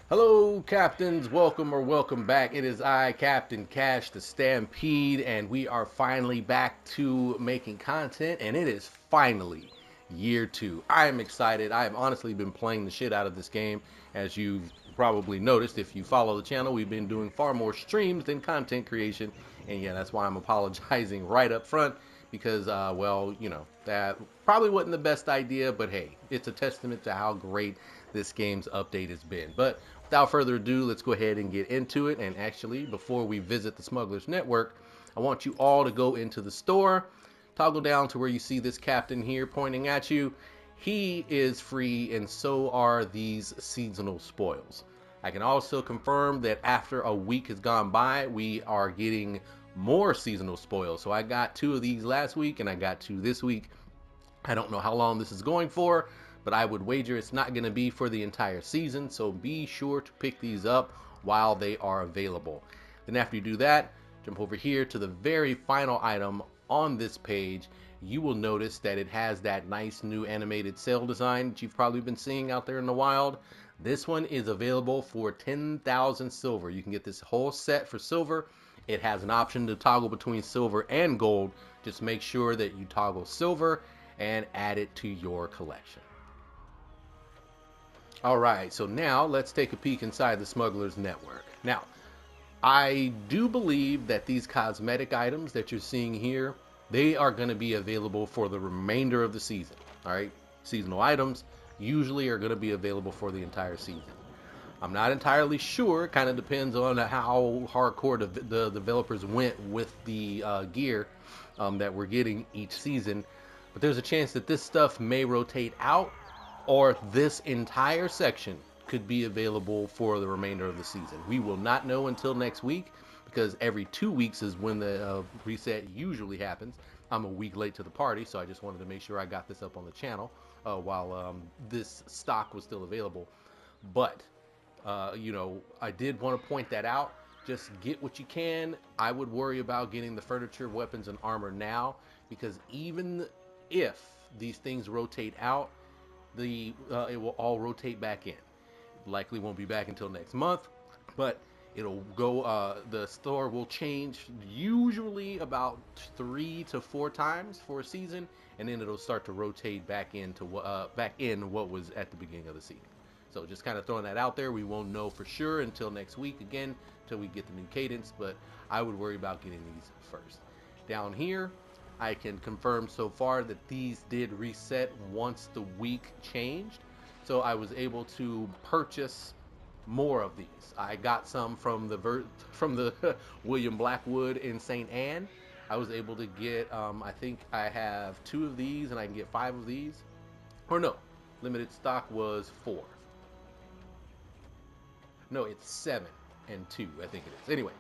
Hello, captains. Welcome back. It is I, Captain Cash, the Stampede, and we are finally back to making content, and it is finally year two. I am excited. I have honestly been playing the shit out of this game. As you've probably noticed, if you follow the channel, we've been doing far more streams than content creation, and yeah, that's why I'm apologizing right up front because, that probably wasn't the best idea, but hey, it's a testament to how great this game's update has been. But without further ado, let's go ahead and get into it. And actually, before we visit the Smugglers Network, I want you all to go into the store, toggle down to where you see this captain here pointing at you. He is free, and so are these seasonal spoils. I can also confirm that after a week has gone by, we are getting more seasonal spoils. So I got two of these last week, and I got two this week. I don't know how long this is going for, but I would wager it's not going to be for the entire season, so be sure to pick these up while they are available. Then after you do that, jump over here to the very final item on this page. You will notice that it has that nice new animated sail design that you've probably been seeing out there in the wild. This one is available for 10,000 silver. You can get this whole set for silver. It has an option to toggle between silver and gold. Just make sure that you toggle silver and add it to your collection. All right, so now let's take a peek inside the Smuggler's Network. Now, I do believe that these cosmetic items that you're seeing here, they are going to be available for the remainder of the season. All right, seasonal items usually are going to be available for the entire season. I'm not entirely sure. It kind of depends on how hardcore the developers went with the gear that we're getting each season. But there's a chance that this stuff may rotate out, or this entire section could be available for the remainder of the season. We will not know until next week because every 2 weeks is when the reset usually happens. I'm a week late to the party, so I just wanted to make sure I got this up on the channel while this stock was still available. But I did want to point that out. Just get what you can. I would worry about getting the furniture, weapons, and armor now because even if these things rotate out, it will all rotate back in. Likely won't be back until next month, but it'll go. The store will change usually about 3 to 4 times for a season, and then it'll start to rotate back in what was at the beginning of the season. So just kind of throwing that out there. We won't know for sure until next week again, until we get the new cadence. But I would worry about getting these first. Down here, I can confirm so far that these did reset once the week changed. So I was able to purchase more of these. I got some from the William Blackwood in St. Anne. I was able to get I think I have two of these and I can get five of these. Or no, limited stock was four. No, it's seven and two, I think it is. Anyway,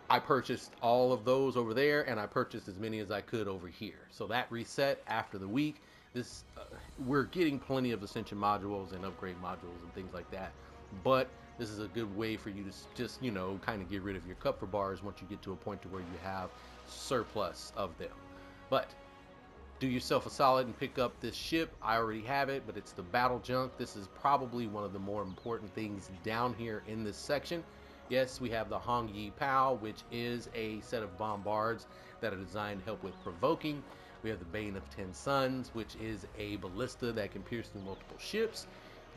I purchased all of those over there, and I purchased as many as I could over here. So that reset after the week. This we're getting plenty of Ascension modules and upgrade modules and things like that, but this is a good way for you to just kind of get rid of your cup for bars once you get to a point to where you have surplus of them. But do yourself a solid and pick up this ship. I already have it, but it's the battle junk. This is probably one of the more important things down here in this section. Yes, we have the Hong Yi Pao, which is a set of bombards that are designed to help with provoking. We have the Bane of Ten Suns, which is a ballista that can pierce through multiple ships.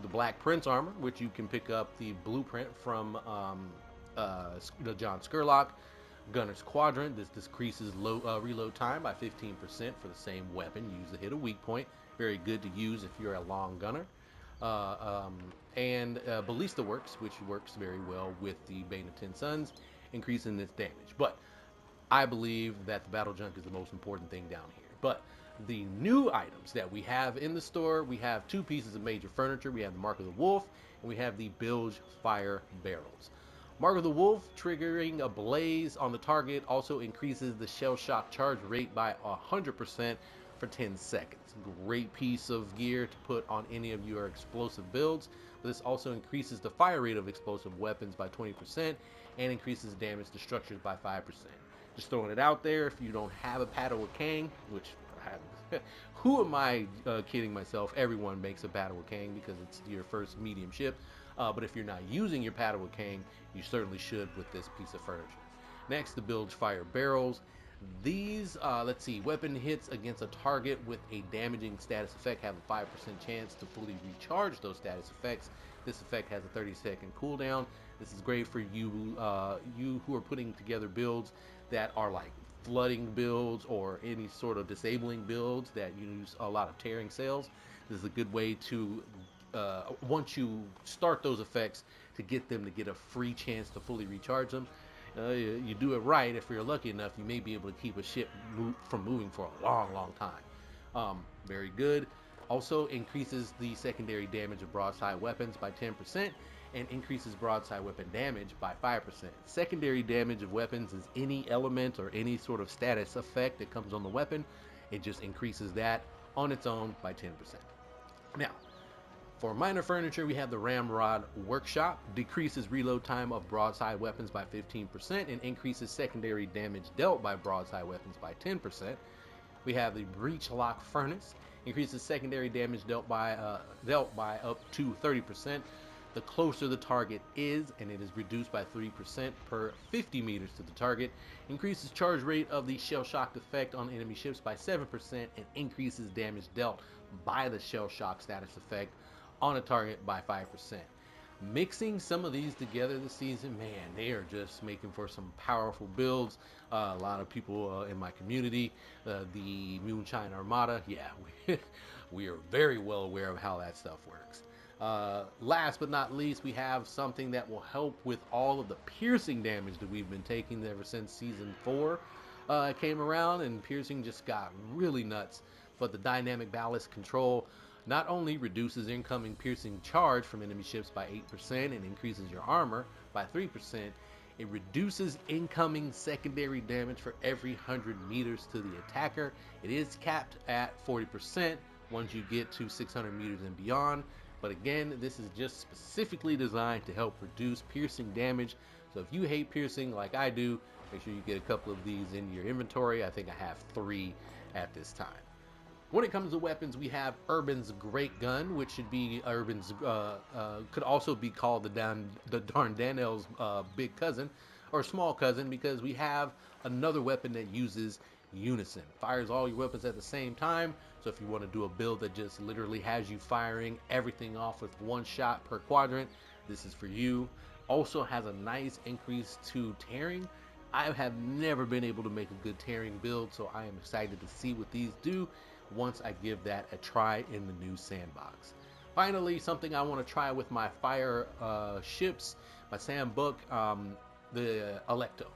The Black Prince armor, which you can pick up the blueprint from the John Skurlock. Gunner's Quadrant. This decreases reload time by 15% for the same weapon used to hit a weak point. Very good to use if you're a long gunner. And Ballista Works, which works very well with the Bane of Ten Suns, increasing its damage. But I believe that the battle junk is the most important thing down here. But the new items that we have in the store, we have two pieces of major furniture. We have the Mark of the Wolf, and we have the Bilge Fire Barrels. Mark of the Wolf, triggering a blaze on the target, also increases the shell shock charge rate by 100% for 10 seconds. Great piece of gear to put on any of your explosive builds. But this also increases the fire rate of explosive weapons by 20% and increases damage to structures by 5%. Just throwing it out there, if you don't have a Paddle with Kang, which who am I kidding myself? Everyone makes a Battle with Kang because it's your first medium ship. But if you're not using your paddle cane, you certainly should with this piece of furniture. Next, the bilge fire barrels. These, let's see, weapon hits against a target with a damaging status effect have a 5% chance to fully recharge those status effects. This effect has a 30-second cooldown. This is great for you who are putting together builds that are like flooding builds or any sort of disabling builds that use a lot of tearing sails. This is a good way to, once you start those effects, to get them to get a free chance to fully recharge them. You do it right, if you're lucky enough, you may be able to keep a ship from moving for a long time. Very good. Also increases the secondary damage of broadside weapons by 10% and increases broadside weapon damage by 5%. Secondary damage of weapons is any element or any sort of status effect that comes on the weapon. It just increases that on its own by 10%. Now, for minor furniture, we have the Ramrod Workshop. Decreases reload time of broadside weapons by 15% and increases secondary damage dealt by broadside weapons by 10%. We have the Breach Lock Furnace. Increases secondary damage dealt by up to 30%. The closer the target is, and it is reduced by 3% per 50 meters to the target. Increases charge rate of the shell shock effect on enemy ships by 7% and increases damage dealt by the shell shock status effect on a target by 5%. Mixing some of these together this season, man, they are just making for some powerful builds. A lot of people in my community, the Moonshine Armada, yeah, we are very well aware of how that stuff works. Last but not least, we have something that will help with all of the piercing damage that we've been taking ever since season 4 came around, and piercing just got really nuts. But the dynamic ballast control not only reduces incoming piercing charge from enemy ships by 8% and increases your armor by 3%, it reduces incoming secondary damage for every 100 meters to the attacker. It is capped at 40% once you get to 600 meters and beyond. But again, this is just specifically designed to help reduce piercing damage. So if you hate piercing like I do, make sure you get a couple of these in your inventory. I think I have 3 at this time. When it comes to weapons, we have Urban's Great Gun, which should be Urban's, could also be called the Dardanel's big cousin, or small cousin, because we have another weapon that uses unison. Fires all your weapons at the same time, so if you want to do a build that just literally has you firing everything off with one shot per quadrant, this is for you. Also has a nice increase to tearing. I have never been able to make a good tearing build, so I am excited to see what these do once I give that a try in the new sandbox. Finally, something I want to try with my fire ships, my Sambuck, the Alecto.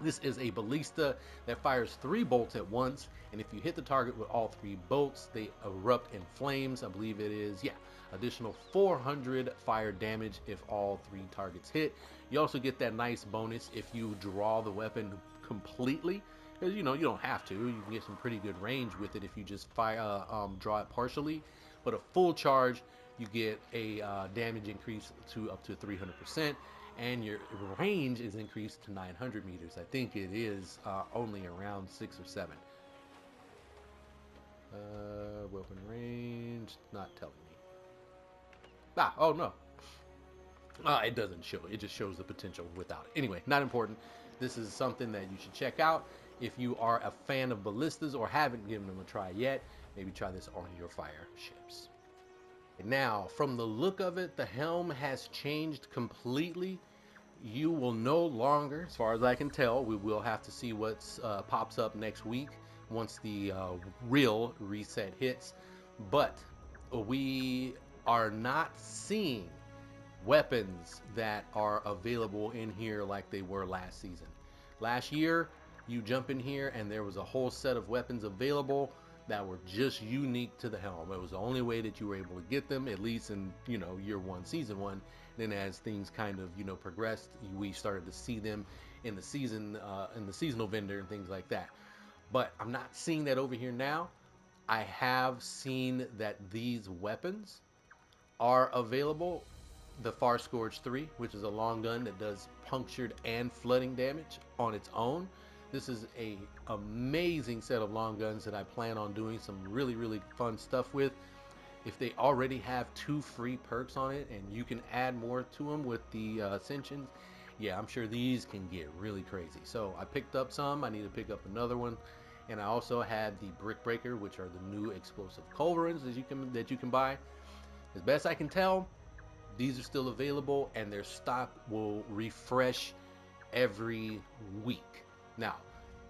This is a ballista that fires 3 bolts at once, and if you hit the target with all 3 bolts, they erupt in flames. I believe it is, yeah, additional 400 fire damage if all 3 targets hit. You also get that nice bonus if you draw the weapon completely, because you don't have to. You can get some pretty good range with it if you just draw it partially. But a full charge, you get a damage increase to up to 300%, and your range is increased to 900 meters. I think it is only around 6 or 7. Weapon range, not telling me. Oh no. It doesn't show. It just shows the potential without it. Anyway, not important. This is something that you should check out. If you are a fan of ballistas or haven't given them a try yet, maybe try this on your fire ships. Now, from the look of it, the Helm has changed completely. You will no longer, as far as I can tell, we will have to see what pops up next week once the real reset hits. But we are not seeing weapons that are available in here like they were last season. Last year, you jump in here and there was a whole set of weapons available that were just unique to the Helm. It was the only way that you were able to get them, at least in year 1, season 1. Then as things kind of progressed, we started to see them in the seasonal vendor and things like that. But I'm not seeing that over here now. I have seen that these weapons are available. The Far Scourge 3, which is a long gun that does punctured and flooding damage on its own. This is a amazing set of long guns that I plan on doing some really fun stuff with. if they already have 2 free perks on it and you can add more to them with the ascensions, yeah, I'm sure these can get really crazy. So I picked up some. I need to pick up another one, and I also had the brick breaker, which are the new explosive culverins that you can buy. As best I can tell, these are still available, and their stock will refresh every week. Now,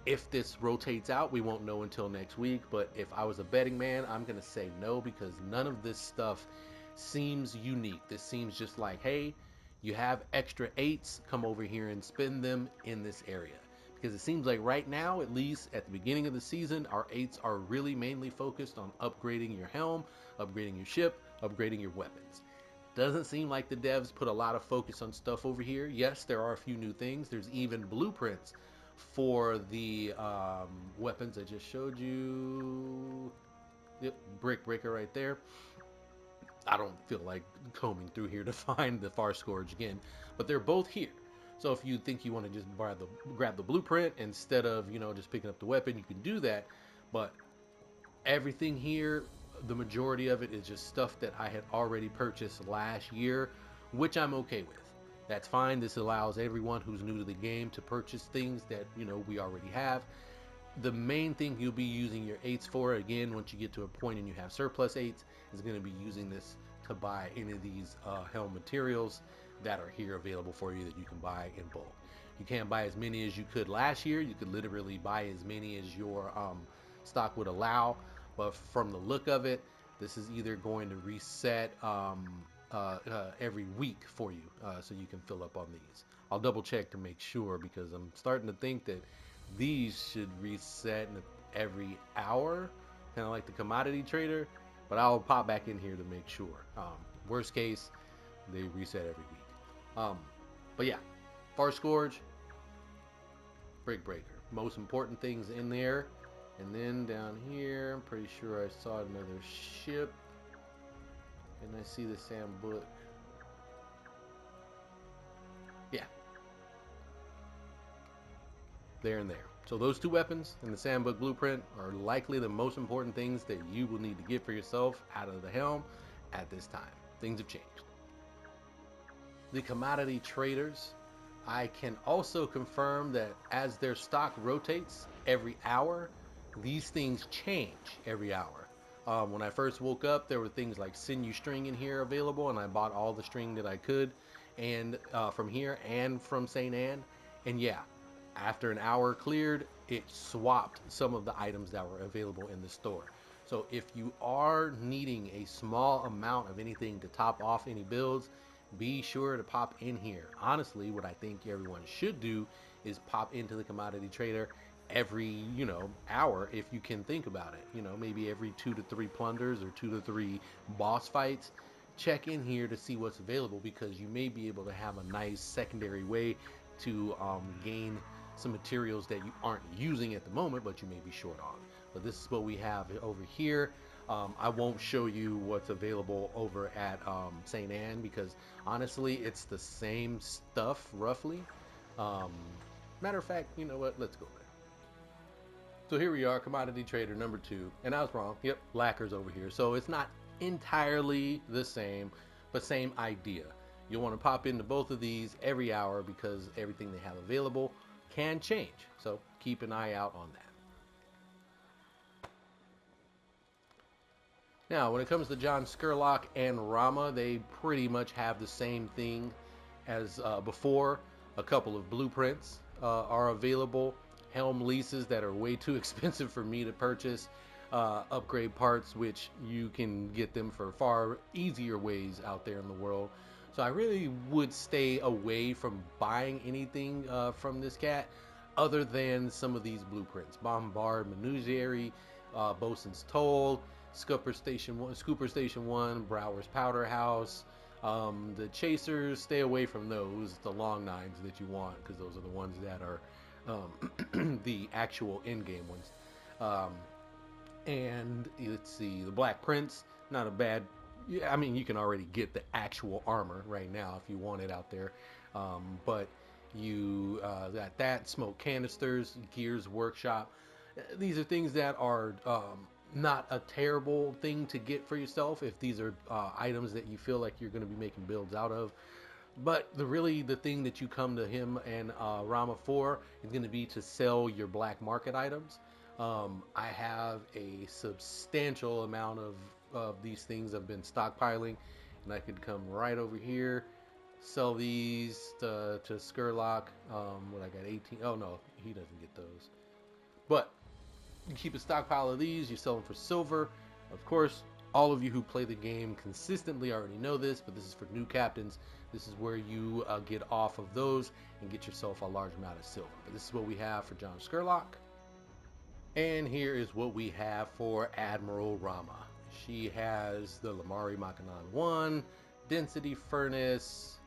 if this rotates out, we won't know until next week. But if I was a betting man, I'm going to say no, because none of this stuff seems unique. This seems just like, hey, you have extra eights, come over here and spend them in this area. Because it seems like right now, at least at the beginning of the season, our eights are really mainly focused on upgrading your helm, upgrading your ship, upgrading your weapons. Doesn't seem like the devs put a lot of focus on stuff over here. Yes, there are a few new things. There's even blueprints for the weapons I just showed you. Yep, brick breaker right there. I don't feel like combing through here to find the Far Scourge again, but they're both here. So if you think you want to just grab the blueprint instead of just picking up the weapon, you can do that. But everything here, the majority of it is just stuff that I had already purchased last year, which I'm okay with. That's fine. This allows everyone who's new to the game to purchase things that we already have. The main thing you'll be using your eights for, again, once you get to a point and you have surplus eights, is going to be using this to buy any of these helm materials that are here available for you that you can buy in bulk. You can't buy as many as you could last year. You could literally buy as many as your stock would allow, but from the look of it, this is either going to reset every week for you, so you can fill up on these. I'll double check to make sure, because I'm starting to think that these should reset every hour, kind of like the commodity trader, but I'll pop back in here to make sure. Worst case, they reset every week. But yeah, Far Scourge, Brick Breaker. Most important things in there. And then down here, I'm pretty sure I saw another ship. And I see the Sam book. Yeah, there and there. So those 2 weapons and the Sandbook Blueprint are likely the most important things that you will need to get for yourself out of the helm at this time. Things have changed. The commodity traders, I can also confirm that as their stock rotates every hour, these things change every hour. When I first woke up, there were things like sinew string in here available, and I bought all the string that I could, and from here and from St. Anne. And yeah, after an hour cleared, it swapped some of the items that were available in the store. So if you are needing a small amount of anything to top off any builds, be sure to pop in here. Honestly, what I think everyone should do is pop into the commodity trader every hour, if you can think about it. Maybe every 2 to 3 plunders or 2 to 3 boss fights. Check in here to see what's available, because you may be able to have a nice secondary way to gain some materials that you aren't using at the moment, but you may be short on. But this is what we have over here. I won't show you what's available over at St. Anne, because honestly, it's the same stuff roughly. Um, Matter of fact, you know what? Let's go there. So here we are, commodity trader number 2, and I was wrong. Yep, lacquer's over here. So it's not entirely the same, but same idea. You'll want to pop into both of these every hour, because everything they have available can change. So keep an eye out on that. Now, when it comes to John Skurlock and Rama, they pretty much have the same thing as before. A couple of blueprints are available. Helm leases that are way too expensive for me to purchase. Upgrade parts, which you can get them for far easier ways out there in the world. So I really would stay away from buying anything from this cat, other than some of these blueprints. Bombard Menugerie, Bosun's Toll, Scooper Station 1, Brower's Powder House. The Chasers, stay away from those. The long nines that you want, because those are the ones that are the actual endgame ones. And let's see, the Black Prince, not a bad. Yeah, I mean, you can already get the actual armor right now if you want it out there. But you got that, smoke canisters, Gears Workshop. These are things that are not a terrible thing to get for yourself if these are items that you feel like you're going to be making builds out of. But the thing that you come to him and Rama for is going to be to sell your black market items. I have a substantial amount of these things I've been stockpiling, and I could come right over here, sell these to Skurlock. What I got 18. Oh no, he doesn't get those. But you keep a stockpile of these, you sell them for silver. Of course, all of you who play the game consistently already know this, but this is for new captains. This is where you get off of those and get yourself a large amount of silver. But this is what we have for John Skurlock. And here is what we have for Admiral Rama. She has the Lamari Makanan 1, Density Furnace,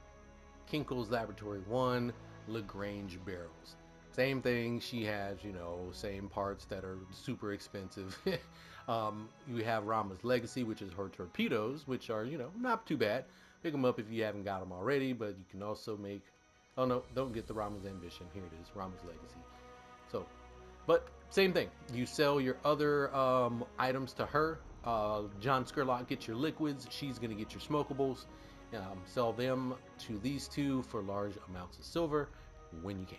Kinkel's Laboratory 1, Lagrange Barrels. Same thing, she has, same parts that are super expensive. You have Rama's Legacy, which is her torpedoes, which are, not too bad. Pick them up if you haven't got them already, but you can also make... Oh no, don't get the Rama's Ambition. Here it is, Rama's Legacy. So, but same thing. You sell your other items to her. John Skurlock gets your liquids. She's going to get your smokables. Sell them to these two for large amounts of silver when you can.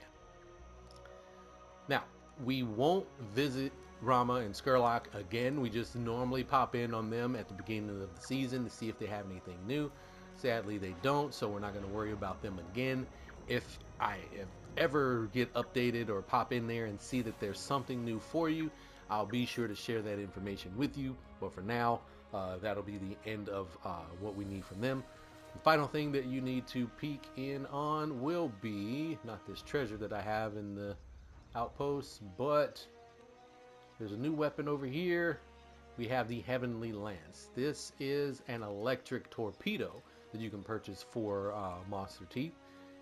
Now, we won't visit Rama and Skurlock again. We just normally pop in on them at the beginning of the season to see if they have anything new. Sadly, they don't, so we're not going to worry about them again. If I ever get updated or pop in there and see that there's something new for you, I'll be sure to share that information with you. But for now, that'll be the end of what we need from them. The final thing that you need to peek in on will be not this treasure that I have in the Outpost, but there's a new weapon over here. We have the Heavenly Lance. This is an electric torpedo that you can purchase for Monster Teeth.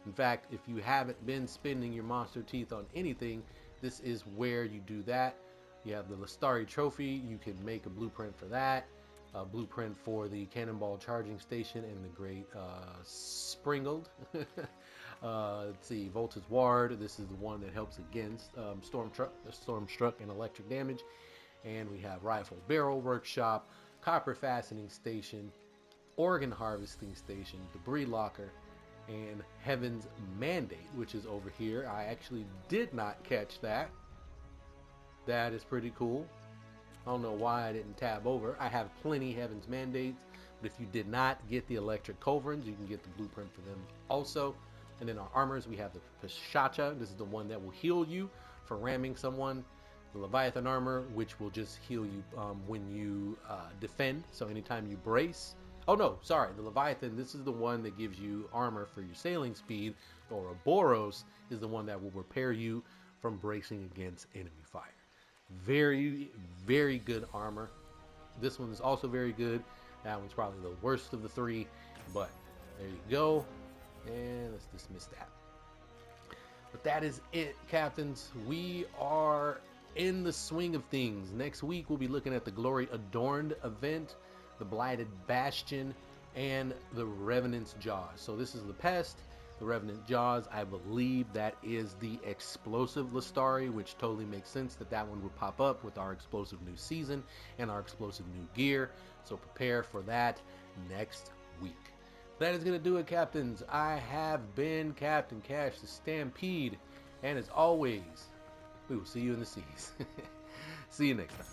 In fact, if you haven't been spending your Monster Teeth on anything, this is where you do that. You have the Lestari Trophy. You can make a blueprint for that. A blueprint for the Cannonball Charging Station and the Great Springled. Let's see, Voltage Ward. This is the one that helps against Stormstruck and electric damage. And we have Rifle Barrel Workshop, Copper Fastening Station, Organ Harvesting Station, Debris Locker, and Heaven's Mandate, which is over here. I actually did not catch that. That is pretty cool. I don't know why I didn't tab over. I have plenty Heaven's Mandates, but if you did not get the Electric Culverins, you can get the blueprint for them also. And then our armors, we have the Pishacha. This is the one that will heal you for ramming someone. The Leviathan armor, which will just heal you when you defend. So anytime you brace. Oh no, sorry. The Leviathan, this is the one that gives you armor for your sailing speed. Or Boros is the one that will repair you from bracing against enemy fire. Very, very good armor. This one is also very good. That one's probably the worst of the three, but there you go. And let's dismiss that. But that is it, captains. We are in the swing of things. Next week, we'll be looking at the Glory Adorned event, the Blighted Bastion, and the Revenant's Jaws. So this is the Pest, the Revenant Jaws. I believe that is the Explosive Lestari, which totally makes sense that one would pop up with our explosive new season and our explosive new gear. So prepare for that next week. That is going to do it, captains. I have been Captain Cash, the Stampede, and as always, we will see you in the seas. See you next time.